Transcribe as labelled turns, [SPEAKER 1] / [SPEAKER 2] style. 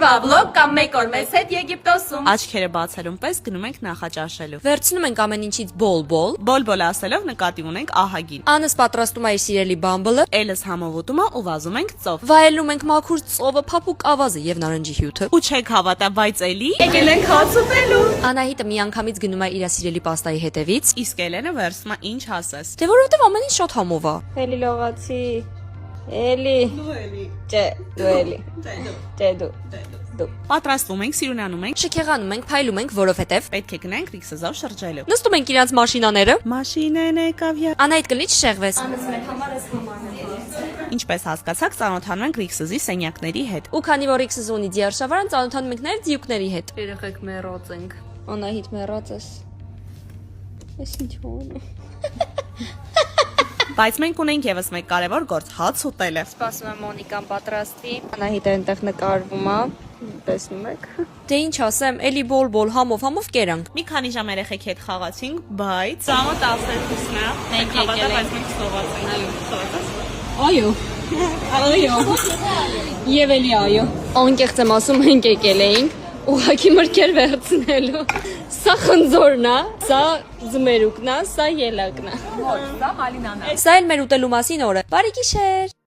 [SPEAKER 1] Օրվա վլոգ կամ մեկ օր մեզ հետ Եգիպտոսում։
[SPEAKER 2] Աչքերը բացելուն պես գնում ենք նախաճաշելու։
[SPEAKER 3] Վերցնում ենք ամեն ինչից բոլ-բոլ։
[SPEAKER 2] Բոլ-բոլ ասելով նկատի ունենք ահագին։
[SPEAKER 3] Անս պատրաստում է իր սիրելի բամբլը։
[SPEAKER 2] Էլս համովոտում է ու վազում ենք ծով։
[SPEAKER 3] Վայելում ենք մաքուր ծովը, փափուկ ավազը եւ նարնջի հյութը։
[SPEAKER 2] Ու չեք հավատա, բայց էլի
[SPEAKER 1] Եկել ենք հաց ուտելու։
[SPEAKER 3] Անահիտը միանգամից գնում է իր սիրելի պաստայի հետևից։
[SPEAKER 2] իսկ Էլենը վերցնում է ինչ ասես։
[SPEAKER 3] Դե որովհետեւ ամեն ինչ շատ համով է։
[SPEAKER 1] Էլի լողացի։ Էլի։
[SPEAKER 2] Դու էլի։
[SPEAKER 1] Չէ, դու էլի։ Չէ, դու։
[SPEAKER 2] Պատրաստվում ենք, սիրունանում ենք,
[SPEAKER 3] Շքեղանում ենք, փայլում ենք, որովհետեւ
[SPEAKER 2] պետք է գնանք Ռիքսզով շրջելու։
[SPEAKER 3] նստում ենք իրանց մաշինաները։
[SPEAKER 2] Մաշինեն եկավ յա։
[SPEAKER 3] Անահիտ կլի չշեղվես։
[SPEAKER 1] Անս մեր համար էս համարն է։
[SPEAKER 2] Ինչպես հասկացաք, ծանոթանում ենք Ռիքսզի սենյակների հետ։
[SPEAKER 3] Ու քանի որ X-ը ունի դիարշավարան, ծանոթանում ենք նաև ձիուկների հետ։
[SPEAKER 1] Երեխեք մեռած ենք։
[SPEAKER 3] Անահիտ մեռած ես։ Էս ինչ ոնը։
[SPEAKER 2] Բայց մենք ունենք եւս մեկ կարևոր գործ՝ հաց ուտելը։
[SPEAKER 1] Սպասում եմ Մոնիկան պատրաստվի։ Անահիտը այնտեղ նկարվում է։ Տեսնում եք։
[SPEAKER 3] Դե ինչ ասեմ, էլի բոլ-բոլ համով կերանք։
[SPEAKER 2] Մի քանի ժամ երեխեքի հետ խաղացինք, բայց ծամը 12-ն է։ Մենք եկել ենք, բայց մենք սոված ենք։ Սոված
[SPEAKER 3] Այո։ Այո։ Եվ էլի այո։ Անկեղծ եմ ասում, մենք եկել էինք ուղակի մրգեր վերցնելու։ Սա խնձորն է, սա ձմերուկն է, սա ելակն է։
[SPEAKER 1] Ոչ, դա մալինան է։
[SPEAKER 3] Սա էլ մեր ուտելու մասին օրը։ Բարի գիշեր։